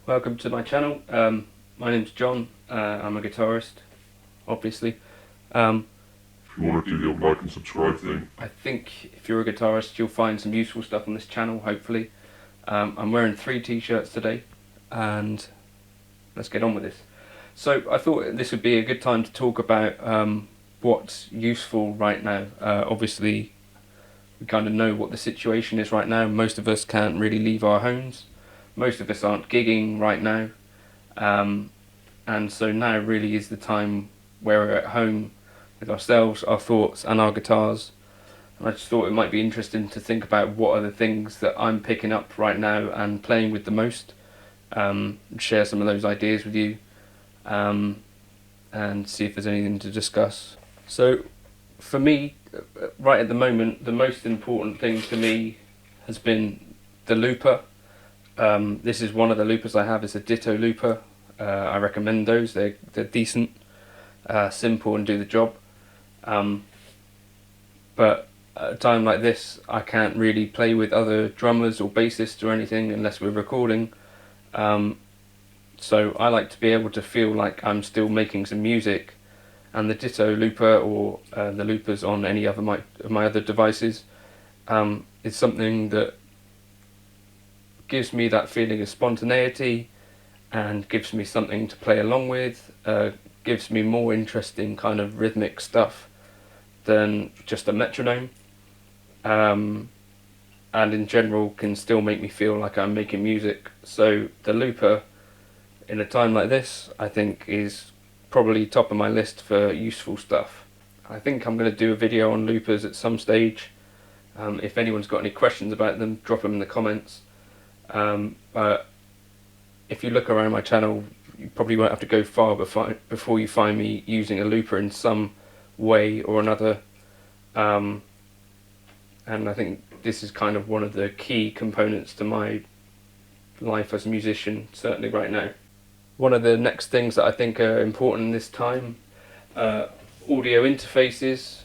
Welcome to my channel. My name's John. I'm a guitarist, obviously. If you want to do the like and subscribe thing. I think if you're a guitarist, you'll find some useful stuff on this channel, hopefully. I'm wearing 3 t-shirts today, and let's get on with this. So I thought this would be a good time to talk about what's useful right now. Obviously, we kind of know what the situation is right now. Most of us can't really leave our homes. Most of us aren't gigging right now. And so now really is the time where we're at home with ourselves, our thoughts and our guitars. And I just thought it might be interesting to think about what are the things that I'm picking up right now and playing with the most. Share some of those ideas with you, and see if there's anything to discuss. So for me, right at the moment, the most important thing to me has been the looper. This is one of the loopers I have. It's a Ditto looper. I recommend those. They're decent, simple and do the job. But at a time like this, I can't really play with other drummers or bassists or anything unless we're recording. So I like to be able to feel like I'm still making some music, and the Ditto looper or the loopers on any other my other devices is something that gives me that feeling of spontaneity and gives me something to play along with, gives me more interesting kind of rhythmic stuff than just a metronome, and in general can still make me feel like I'm making music. So the looper in a time like this, I think, is probably top of my list for useful stuff. I think I'm going to do a video on loopers at some stage. If anyone's got any questions about them, drop them in the comments. But if you look around my channel, you probably won't have to go far before you find me using a looper in some way or another. And I think this is kind of one of the key components to my life as a musician, certainly right now. One of the next things that I think are important this time, audio interfaces.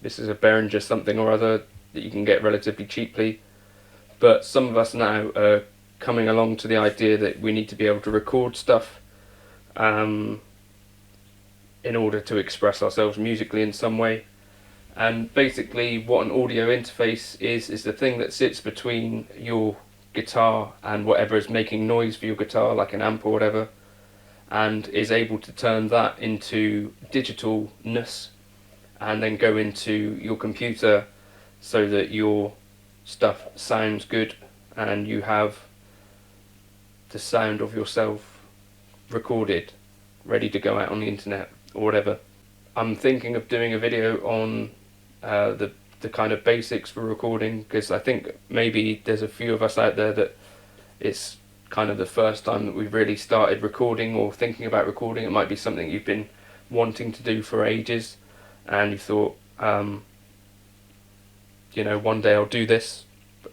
This is a Behringer something or other that you can get relatively cheaply. But some of us now are coming along to the idea that we need to be able to record stuff in order to express ourselves musically in some way. And basically what an audio interface is the thing that sits between your guitar and whatever is making noise for your guitar, like an amp or whatever, and is able to turn that into digitalness and then go into your computer so that your stuff sounds good and you have the sound of yourself recorded, ready to go out on the internet or whatever. I'm thinking of doing a video on the kind of basics for recording, because I think maybe there's a few of us out there that it's kind of the first time that we've really started recording or thinking about recording. It might be something you've been wanting to do for ages and you thought, one day I'll do this.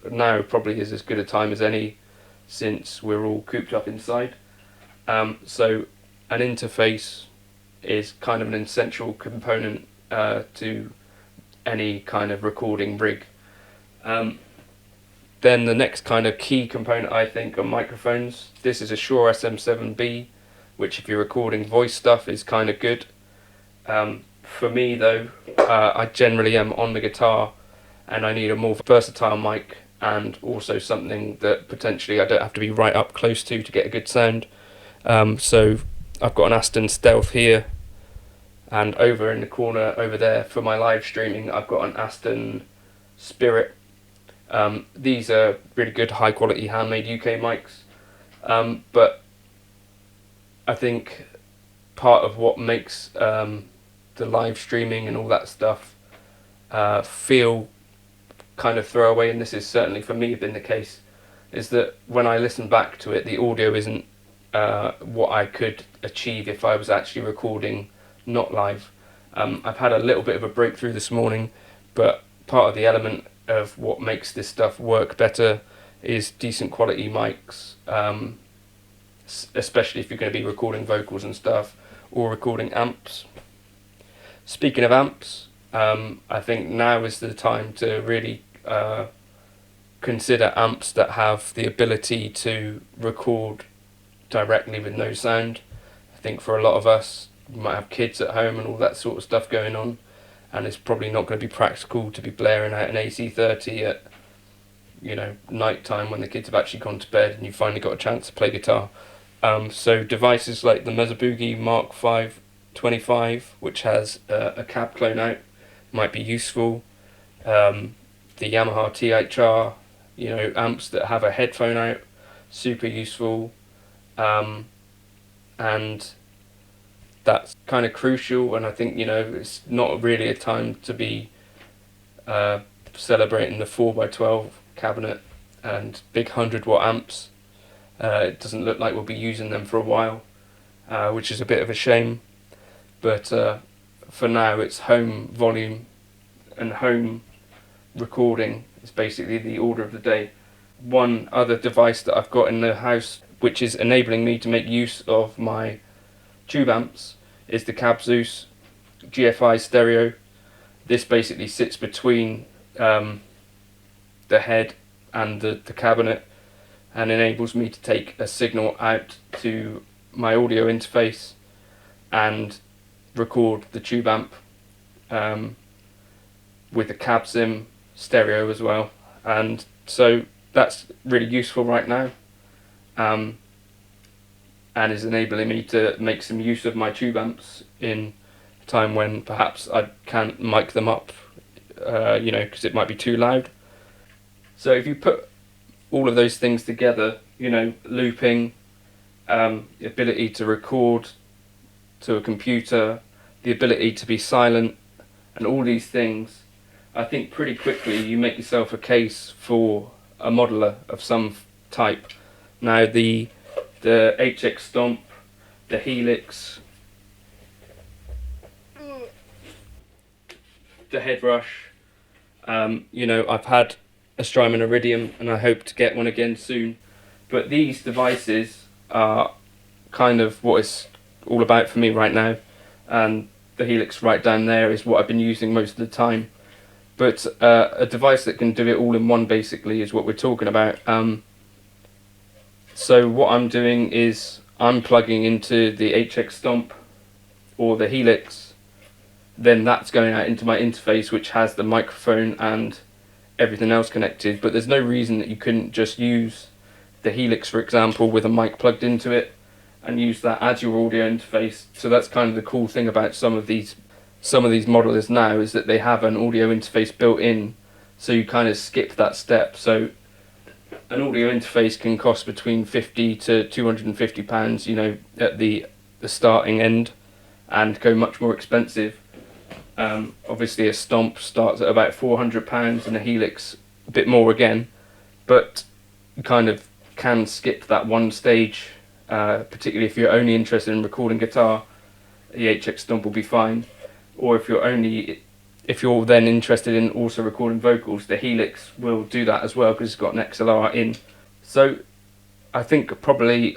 But now probably is as good a time as any, since we're all cooped up inside. So an interface is kind of an essential component to any kind of recording rig. Then the next kind of key component, I think, are microphones. This is a Shure SM7B, which if you're recording voice stuff is kind of good. For me though, I generally am on the guitar and I need a more versatile mic, and also something that potentially I don't have to be right up close to get a good sound. So I've got an Aston Stealth here, and over in the corner over there for my live streaming I've got an Aston Spirit. These are really good high quality handmade UK mics, but I think part of what makes the live streaming and all that stuff feel kind of throwaway, and this is certainly for me been the case, is that when I listen back to it, the audio isn't what I could achieve if I was actually recording not live. I've had a little bit of a breakthrough this morning, but part of the element of what makes this stuff work better is decent quality mics, especially if you're going to be recording vocals and stuff or recording amps. Speaking of amps, I think now is the time to really consider amps that have the ability to record directly with no sound. I think for a lot of us, we might have kids at home and all that sort of stuff going on, and it's probably not going to be practical to be blaring out an AC30 at, you know, night time when the kids have actually gone to bed and you finally got a chance to play guitar. So devices like the Mesa Boogie Mark 525, which has a cab clone out, might be useful. The Yamaha THR, you know, amps that have a headphone out, super useful. And that's kind of crucial, and I think, you know, it's not really a time to be celebrating the 4x12 cabinet and big 100-watt amps. It doesn't look like we'll be using them for a while, which is a bit of a shame, but for now it's home volume and home recording is basically the order of the day. One other device that I've got in the house which is enabling me to make use of my tube amps is the Cab Zeus GFI stereo. This basically sits between the head and the cabinet and enables me to take a signal out to my audio interface and record the tube amp with the Cab Sim stereo as well, and so that's really useful right now, and is enabling me to make some use of my tube amps in a time when perhaps I can't mic them up, you know, because it might be too loud. So if you put all of those things together, you know, looping, the ability to record to a computer, the ability to be silent, and all these things, I think pretty quickly you make yourself a case for a modeler of some type. Now the HX Stomp, the Helix, the Head Rush, you know, I've had a Strymon Iridium and I hope to get one again soon, but these devices are kind of what it's all about for me right now, and the Helix right down there is what I've been using most of the time. But a device that can do it all in one basically is what we're talking about. So what I'm doing is I'm plugging into the HX Stomp or the Helix, then that's going out into my interface which has the microphone and everything else connected, but there's no reason that you couldn't just use the Helix, for example, with a mic plugged into it and use that as your audio interface. So that's kind of the cool thing about some of these modelers now, is that they have an audio interface built in, so you kind of skip that step. So an audio interface can cost between £50 to £250, you know, at the starting end, and go much more expensive. Obviously a Stomp starts at about £400 and a Helix a bit more again, but you kind of can skip that one stage, particularly if you're only interested in recording guitar. The HX Stomp will be fine, or if you're then interested in also recording vocals, the Helix will do that as well because it's got an XLR in. So I think probably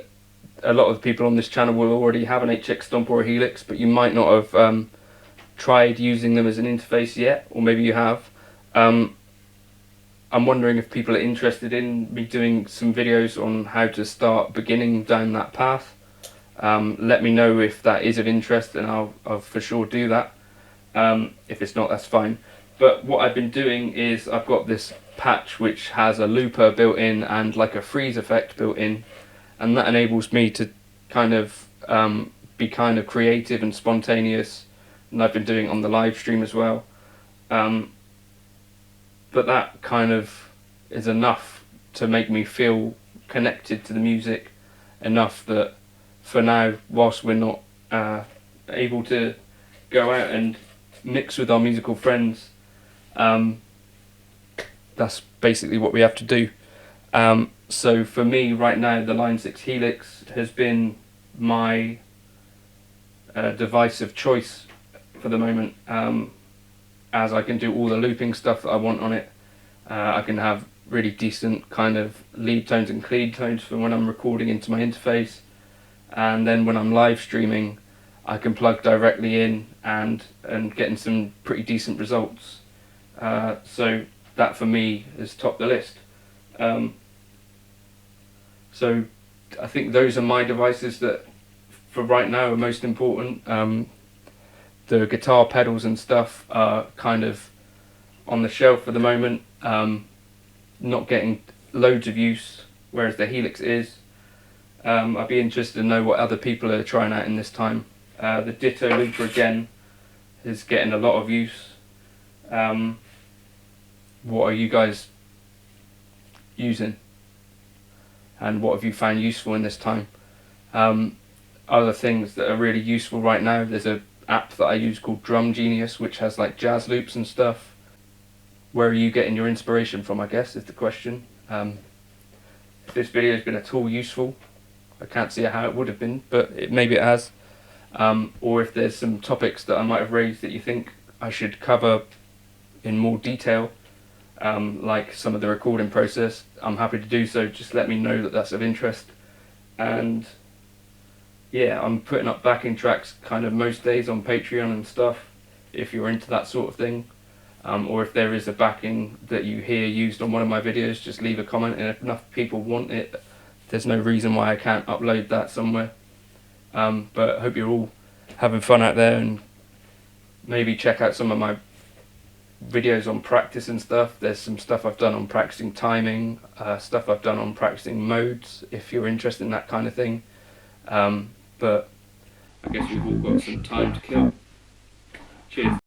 a lot of the people on this channel will already have an HX Stomp or a Helix, but you might not have tried using them as an interface yet, or maybe you have. I'm wondering if people are interested in me doing some videos on how to start beginning down that path. Let me know if that is of interest, and I'll for sure do that. If it's not, that's fine. But what I've been doing is I've got this patch which has a looper built in and like a freeze effect built in, and that enables me to kind of be kind of creative and spontaneous, and I've been doing it on the live stream as well. But that kind of is enough to make me feel connected to the music, enough that for now, whilst we're not able to go out and mix with our musical friends, that's basically what we have to do. So for me right now, the Line 6 Helix has been my device of choice for the moment, as I can do all the looping stuff that I want on it. I can have really decent kind of lead tones and clean tones for when I'm recording into my interface, and then when I'm live streaming I can plug directly in and getting some pretty decent results. So that for me has topped the list. So I think those are my devices that for right now are most important. The guitar pedals and stuff are kind of on the shelf for the moment, not getting loads of use, whereas the Helix is. I'd be interested to know what other people are trying out in this time. The Ditto Looper again is getting a lot of use. What are you guys using? And what have you found useful in this time? Other things that are really useful right now, there's an app that I use called Drum Genius, which has like jazz loops and stuff. Where are you getting your inspiration from, I guess, is the question. If this video has been at all useful, I can't see how it would have been, but maybe it has. Or if there's some topics that I might have raised that you think I should cover in more detail, like some of the recording process, I'm happy to do so. Just let me know that that's of interest. And yeah, I'm putting up backing tracks kind of most days on Patreon and stuff, if you're into that sort of thing. Or if there is a backing that you hear used on one of my videos, just leave a comment, and if enough people want it, there's no reason why I can't upload that somewhere. But I hope you're all having fun out there, and maybe check out some of my videos on practice and stuff. There's some stuff I've done on practicing timing, stuff I've done on practicing modes, if you're interested in that kind of thing. But I guess we've all got some time to kill. Cheers.